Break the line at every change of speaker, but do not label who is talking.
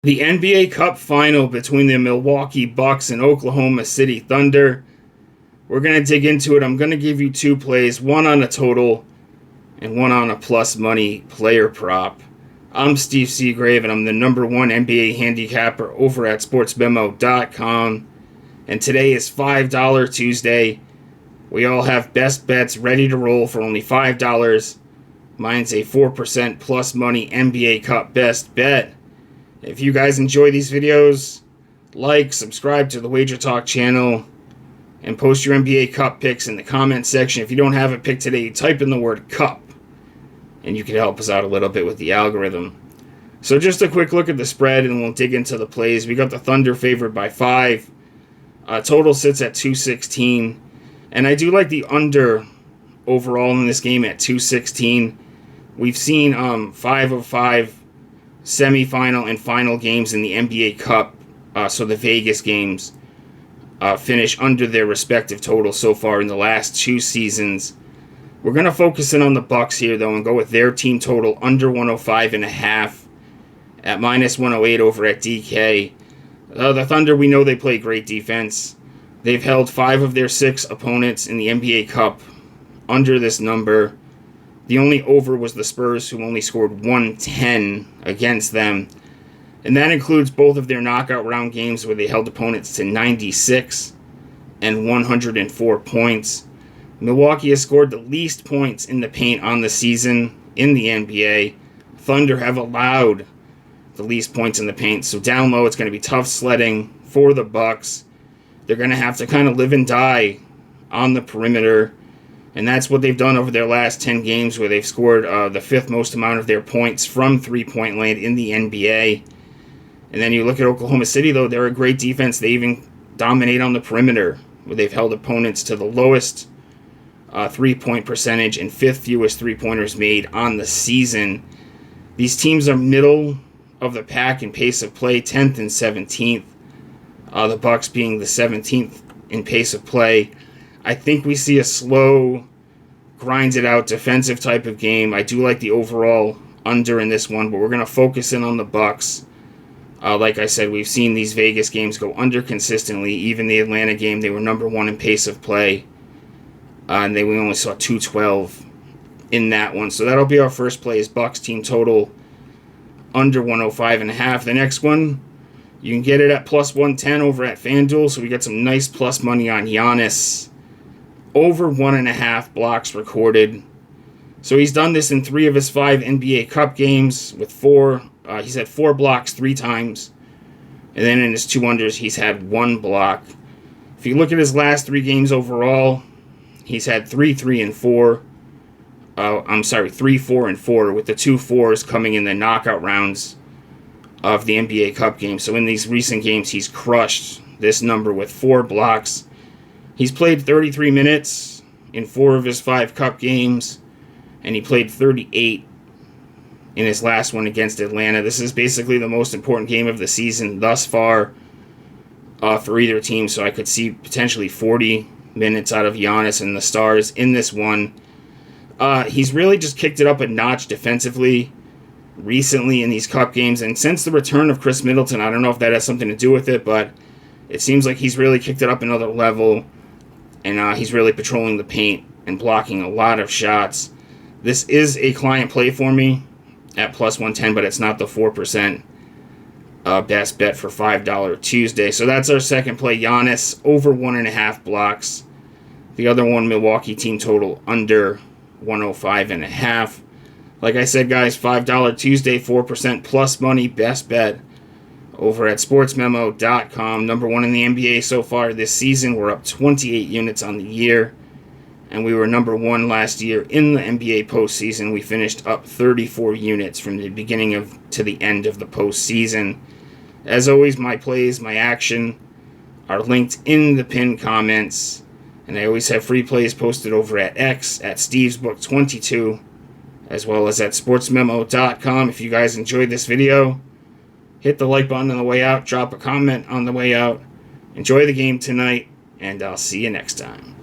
The NBA Cup final between the Milwaukee Bucks and Oklahoma City Thunder. We're going to dig into it. I'm going to give you two plays, one on a total and one on a plus money player prop. I'm Steve Seagrave, and I'm the #1 NBA handicapper over at sportsmemo.com. And today is $5 Tuesday. We all have best bets ready to roll for only $5. Mine's a 4% plus money NBA Cup best bet. If you guys enjoy these videos, like, subscribe to the Wager Talk channel, and post your NBA Cup picks in the comments section. If you don't have a pick today, type in the word Cup, and you can help us out a little bit with the algorithm. So just a quick look at the spread, and we'll dig into the plays. We got the Thunder favored by 5. Total sits at 216, and I do like the under overall in this game at 216. We've seen 5 of 5 semifinal and final games in the NBA Cup, so the Vegas games, finish under their respective totals so far in the last 2 seasons. We're going to focus in on the Bucks here, though, and go with their team total under 105.5 at -108 over at DK. The Thunder, we know they play great defense. They've held 5 of their 6 opponents in the NBA Cup under this number. The only over was the Spurs, who only scored 110 against them. And that includes both of their knockout round games where they held opponents to 96 and 104 points. Milwaukee has scored the least points in the paint on the season in the NBA. Thunder have allowed the least points in the paint. So down low, it's going to be tough sledding for the Bucks. They're going to have to kind of live and die on the perimeter. And that's what they've done over their last 10 games, where they've scored the 5th most amount of their points from three-point land in the NBA. And then you look at Oklahoma City, though, they're a great defense. They even dominate on the perimeter, where they've held opponents to the lowest three-point percentage and 5th fewest three-pointers made on the season. These teams are middle of the pack in pace of play, 10th and 17th. The Bucks being the 17th in pace of play. I think we see a slow, grinds-it-out defensive type of game. I do like the overall under in this one, but we're going to focus in on the Bucks. Like I said, we've seen these Vegas games go under consistently. Even the Atlanta game, they were #1 in pace of play, and we only saw 212 in that one. So that'll be our first play, is Bucks team total under 105.5. The next one, you can get it at +110 over at FanDuel, so we got some nice plus money on Giannis. Over 1.5 blocks recorded. So he's done this in 3 of his 5 NBA Cup games with 4. He's had 4 blocks 3 times. And then in his 2 unders, he's had 1 block. If you look at his last 3 games overall, he's had 3, 3, and 4. 3, 4, and 4, with the 2 4s coming in the knockout rounds of the NBA Cup game. So in these recent games, he's crushed this number with 4 blocks. He's played 33 minutes in 4 of his 5 Cup games, and he played 38 in his last one against Atlanta. This is basically the most important game of the season thus far for either team, so I could see potentially 40 minutes out of Giannis and the Stars in this one. He's really just kicked it up a notch defensively recently in these Cup games, and since the return of Chris Middleton, I don't know if that has something to do with it, but it seems like he's really kicked it up another level, and he's really patrolling the paint and blocking a lot of shots. This is a client play for me at +110, but it's not the 4% best bet for $5 Tuesday. So that's our second play, Giannis, over 1.5 blocks. The other one, Milwaukee team total under 105.5. Like I said, guys, $5 Tuesday, 4% plus money best bet over at sportsmemo.com. #1 in the NBA so far this season. We're up 28 units on the year, and we were #1 last year in the NBA postseason. We finished up 34 units from the beginning to the end of the postseason. As always, my plays, my action are linked in the pinned comments, and I always have free plays posted over at X at StevesBook22, as well as at sportsmemo.com. If you guys enjoyed this video, hit the like button on the way out, drop a comment on the way out. Enjoy the game tonight, and I'll see you next time.